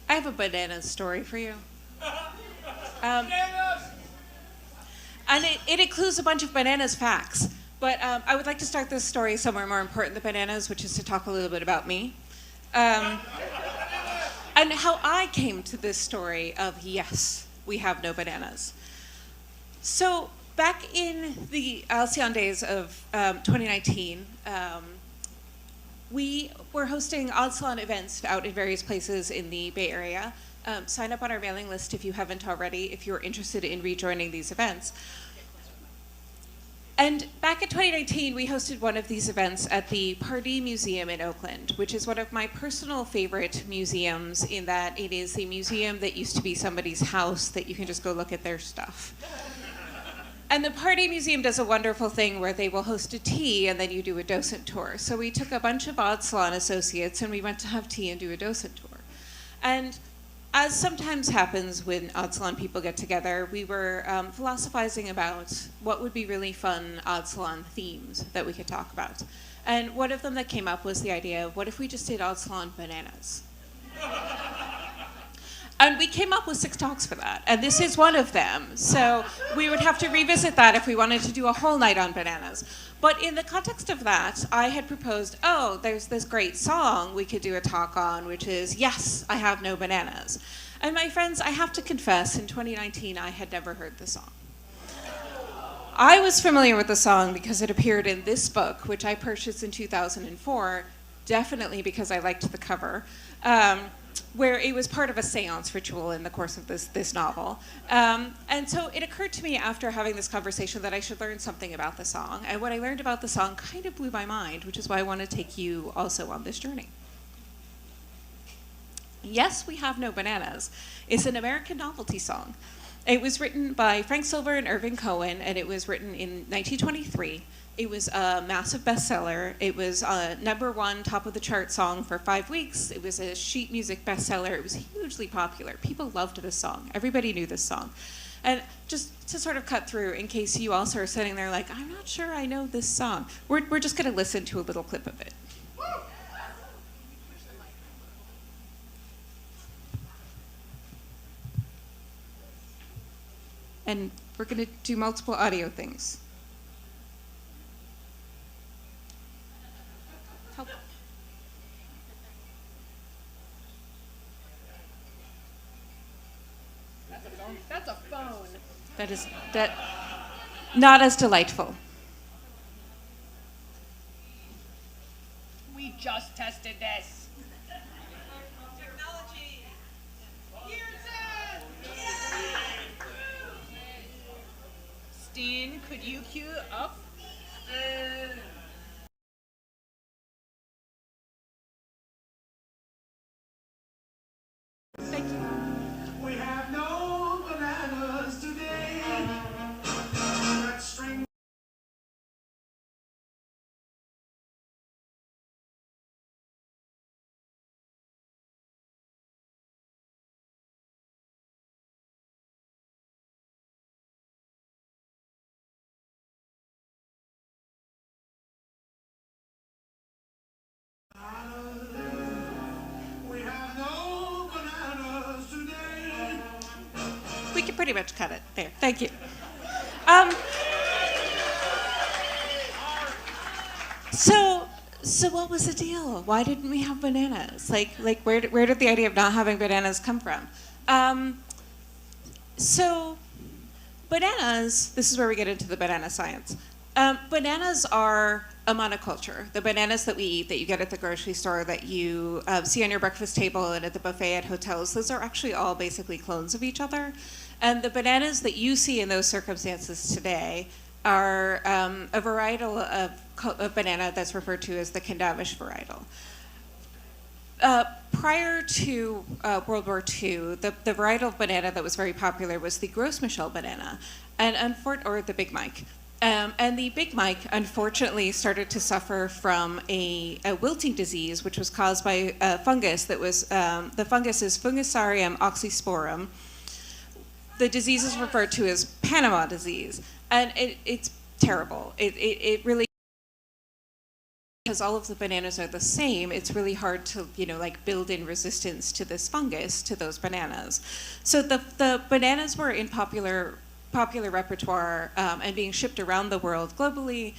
I have a banana story for you. Um, and it includes a bunch of bananas facts. But I would like to start this story somewhere more important than bananas, which is to talk a little bit about me. And how I came to this story of, yes, we have no bananas. So back in the Halcyon days of 2019, we were hosting odd salon events out in various places in the Bay Area. Sign up on our mailing list if you haven't already, if you're interested in rejoining these events. And back in 2019, we hosted one of these events at the Pardee Museum in Oakland, which is one of my personal favorite museums in that it is the museum that used to be somebody's house that you can just go look at their stuff. And the Pardee Museum does a wonderful thing where they will host a tea and then you do a docent tour. So we took a bunch of odd salon associates and we went to have tea and do a docent tour. And as sometimes happens when odd salon people get together, we were philosophizing about what would be really fun odd salon themes that we could talk about. And one of them that came up was the idea of, what if we just did odd salon bananas? And we came up with 6 talks for that, and this is one of them. So we would have to revisit that if we wanted to do a whole night on bananas. But in the context of that, I had proposed, oh, there's this great song we could do a talk on, which is, Yes, I Have No Bananas. And my friends, I have to confess, in 2019, I had never heard the song. I was familiar with the song because it appeared in this book, which I purchased in 2004, definitely because I liked the cover. Where it was part of a seance ritual in the course of this novel. And so it occurred to me after having this conversation that I should learn something about the song. And what I learned about the song kind of blew my mind, which is why I want to take you also on this journey. Yes, We Have No Bananas is an American novelty song. It was written by Frank Silver and Irving Cohen, and it was written in 1923. It was a massive bestseller. It was a #1 top of the chart song for 5 weeks. It was a sheet music bestseller. It was hugely popular. People loved this song. Everybody knew this song. And just to sort of cut through, in case you also are sitting there like, I'm not sure I know this song, we're just going to listen to a little clip of it. And we're going to do multiple audio things. That's a phone. That is not as delightful. We just tested this. Technology. Steen, could you cue up? Thank you. We have no bananas today. That string. We have no bananas today. We can pretty much cut it there. Thank you. So what was the deal? Why didn't we have bananas? Like where did the idea of not having bananas come from? So bananas, this is where we get into the banana science. Bananas are a monoculture. The bananas that we eat, that you get at the grocery store, that you see on your breakfast table and at the buffet at hotels, those are actually all basically clones of each other. And the bananas that you see in those circumstances today are a varietal of banana that's referred to as the Kandamish varietal. Prior to World War II, the varietal of banana that was very popular was the Gros Michel banana, or the Big Mike. And the Big Mike, unfortunately, started to suffer from a wilting disease, which was caused by a fungus that was, the fungus is Fungusarium oxysporum. The disease is referred to as Panama disease, and it's terrible. It really because all of the bananas are the same, it's really hard to, like build in resistance to this fungus, to those bananas. So the bananas were in popular repertoire and being shipped around the world globally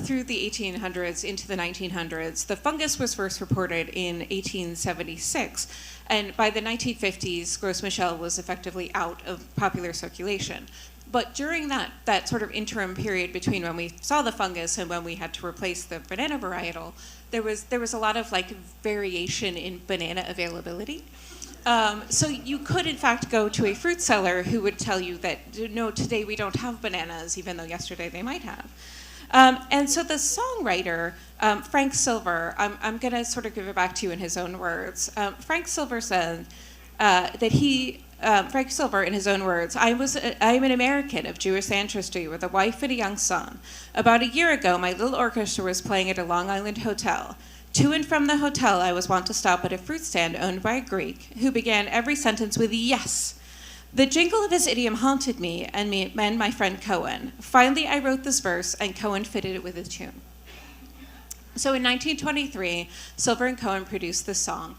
through the 1800s into the 1900s. The fungus was first reported in 1876, and by the 1950s, Gros Michel was effectively out of popular circulation. But during that sort of interim period between when we saw the fungus and when we had to replace the banana varietal, there was a lot of like variation in banana availability. So you could, in fact, go to a fruit seller who would tell you that, no, today we don't have bananas, even though yesterday they might have. And so the songwriter, Frank Silver, I'm going to sort of give it back to you in his own words. Frank Silver said Frank Silver, in his own words, I am an American of Jewish ancestry with a wife and a young son. About a year ago, my little orchestra was playing at a Long Island hotel. To and from the hotel, I was wont to stop at a fruit stand owned by a Greek who began every sentence with yes. The jingle of his idiom haunted me and my friend Cohen. Finally, I wrote this verse, and Cohen fitted it with a tune. So in 1923, Silver and Cohen produced this song,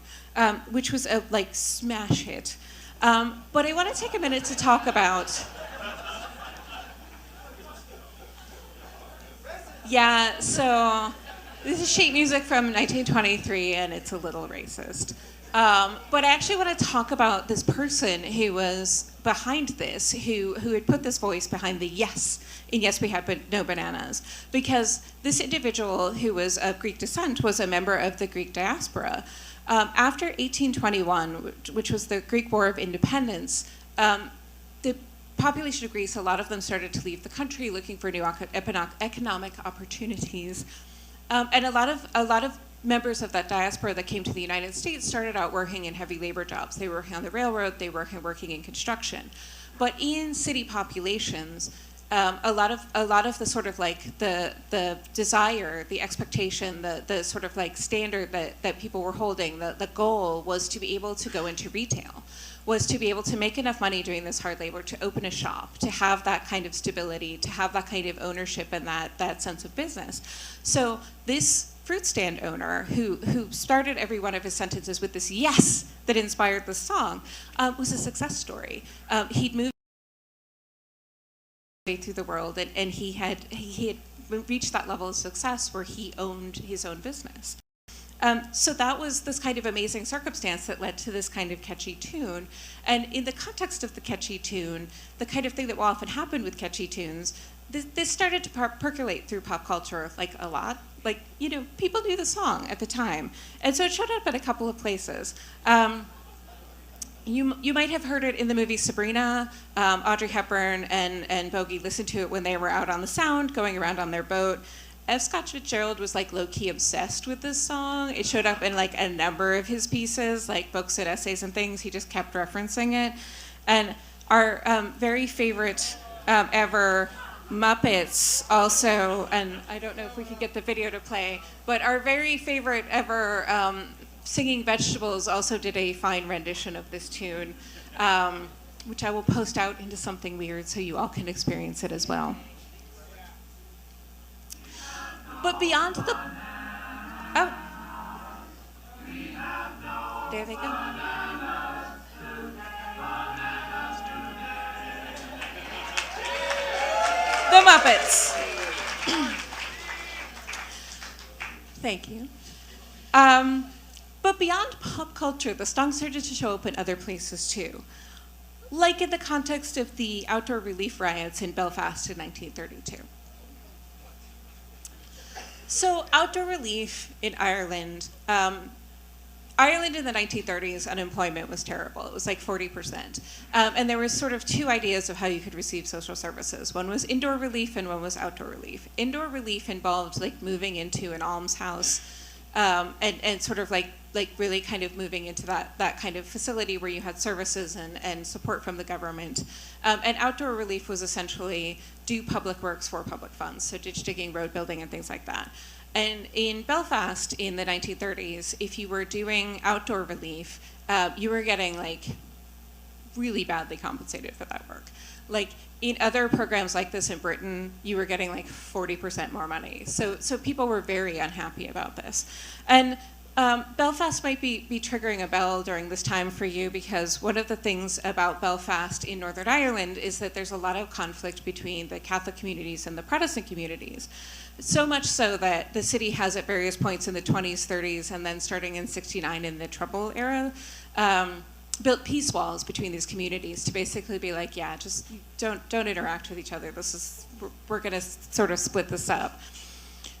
which was a smash hit. But I want to take a minute to talk about. Yeah, so this is sheet music from 1923, and it's a little racist. But I actually want to talk about this person who was behind this, who had put this voice behind the yes in Yes We Had No Bananas, because this individual, who was of Greek descent, was a member of the Greek diaspora. After 1821, which was the Greek War of Independence, the population of Greece, a lot of them started to leave the country looking for new economic opportunities. And a lot of members of that diaspora that came to the United States started out working in heavy labor jobs. They were working on the railroad, they were working in construction. But in city populations, a lot of the sort of the desire, the expectation, the sort of standard that people were holding, the goal was to be able to go into retail, was to be able to make enough money doing this hard labor to open a shop, to have that kind of stability, to have that kind of ownership and that sense of business. So this fruit stand owner who started every one of his sentences with this yes that inspired the song was a success story. He'd moved through the world, and he had reached that level of success where he owned his own business. So that was this kind of amazing circumstance that led to this kind of catchy tune. And in the context of the catchy tune, the kind of thing that will often happen with catchy tunes, this started to percolate through pop culture a lot. People knew the song at the time. And so it showed up at a couple of places. You might have heard it in the movie Sabrina. Audrey Hepburn and Bogey listened to it when they were out on the Sound, going around on their boat. F. Scott Fitzgerald was low-key obsessed with this song. It showed up in a number of his pieces, books and essays and things. He just kept referencing it. And our very favorite ever Muppets also, and I don't know if we could get the video to play, but our very favorite ever Singing Vegetables also did a fine rendition of this tune, which I will post out into something weird so you all can experience it as well. But beyond the... Oh. There they go. The Muppets. Thank you. But beyond pop culture, the song started to show up in other places too. Like in the context of the outdoor relief riots in Belfast in 1932. So outdoor relief in Ireland, Ireland in the 1930s, unemployment was terrible. It was 40%. And there was sort of two ideas of how you could receive social services. One was indoor relief and one was outdoor relief. Indoor relief involved moving into an almshouse and sort of really kind of moving into that kind of facility where you had services and support from the government. And outdoor relief was essentially do public works for public funds, so ditch digging, road building, and things like that. And in Belfast in the 1930s, if you were doing outdoor relief, you were getting really badly compensated for that work. Like in other programs like this in Britain, you were getting like 40% more money. So people were very unhappy about this. And Belfast might be triggering a bell during this time for you, because one of the things about Belfast in Northern Ireland is that there's a lot of conflict between the Catholic communities and the Protestant communities. So much so that the city has at various points in the 20s, 30s, and then starting in '69 in the Trouble era, built peace walls between these communities to basically be like, yeah, just don't interact with each other. We're going to sort of split this up.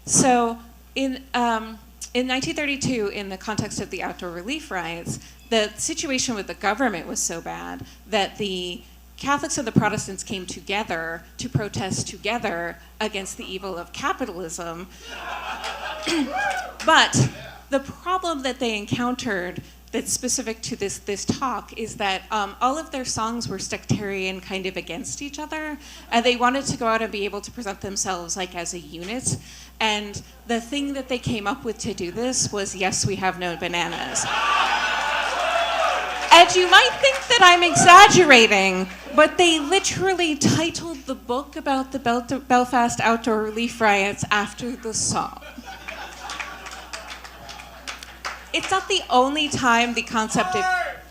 So in 1932, in the context of the outdoor relief riots, the situation with the government was so bad that the Catholics and the Protestants came together to protest together against the evil of capitalism. But the problem that they encountered that's specific to this talk is that all of their songs were sectarian, kind of against each other, and they wanted to go out and be able to present themselves like as a unit. And the thing that they came up with to do this was, yes, we have no bananas. And you might think that I'm exaggerating, but they literally titled the book about the Belfast outdoor relief riots after the song. It's not the only time the concept of,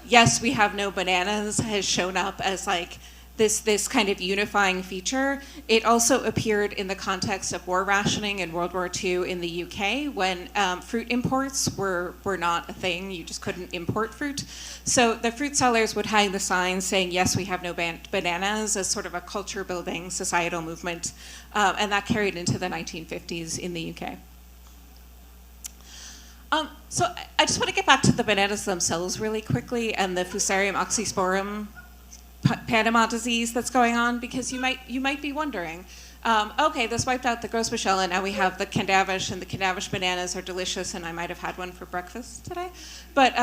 yes, we have no bananas has shown up as like this kind of unifying feature. It also appeared in the context of war rationing in World War II in the UK, when fruit imports were not a thing. You just couldn't import fruit. So the fruit sellers would hang the signs saying, yes, we have no bananas, as sort of a culture building societal movement. And that carried into the 1950s in the UK. So I just want to get back to the bananas themselves really quickly, and the Fusarium oxysporum Panama disease that's going on, because you might be wondering, okay, this wiped out the Gros Michel, and now we have the Candavish, and the Candavish bananas are delicious, and I might have had one for breakfast today. But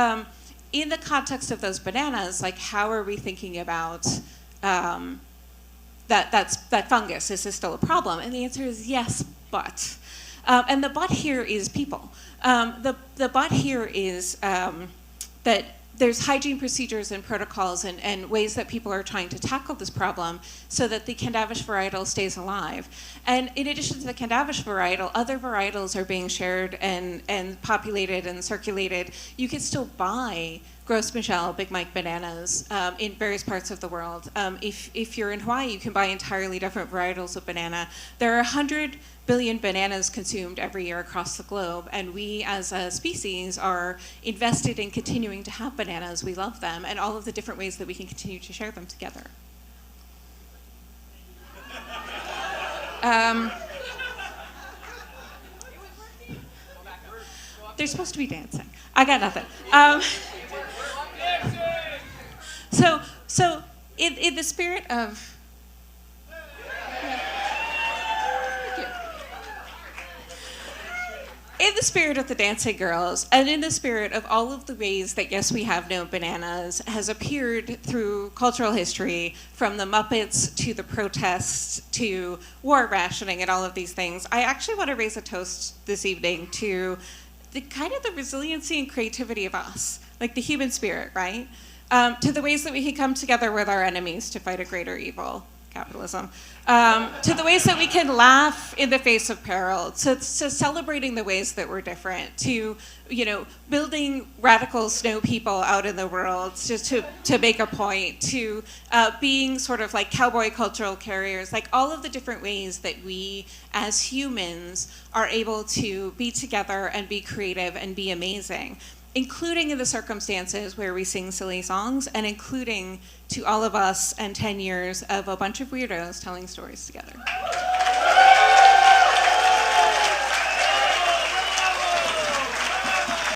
in the context of those bananas, like, how are we thinking about that fungus? Is this still a problem? And the answer is yes, but. And the but here is people. The but here is that there's hygiene procedures and protocols and ways that people are trying to tackle this problem so that the Candavish varietal stays alive. And in addition to the Candavish varietal, other varietals are being shared and populated and circulated. You can still buy Gros Michel, Big Mike bananas in various parts of the world. If you're in Hawaii, you can buy entirely different varietals of banana. There are 100 billion bananas consumed every year across the globe, and we as a species are invested in continuing to have bananas. We love them, and all of the different ways that we can continue to share them together. They're supposed to be dancing. I got nothing. So in the spirit of in the spirit of the Dancing Girls, and in the spirit of all of the ways that Yes, We Have No Bananas has appeared through cultural history, from the Muppets to the protests to war rationing and all of these things, I actually want to raise a toast this evening to the kind of the resiliency and creativity of us, like the human spirit, right? To the ways that we can come together with our enemies to fight a greater evil, capitalism, to the ways that we can laugh in the face of peril, to celebrating the ways that we're different, to building radical snow people out in the world just to make a point, to being sort of like cowboy cultural carriers, like all of the different ways that we as humans are able to be together and be creative and be amazing, including in the circumstances where we sing silly songs, and including to all of us and 10 years of a bunch of weirdos telling stories together.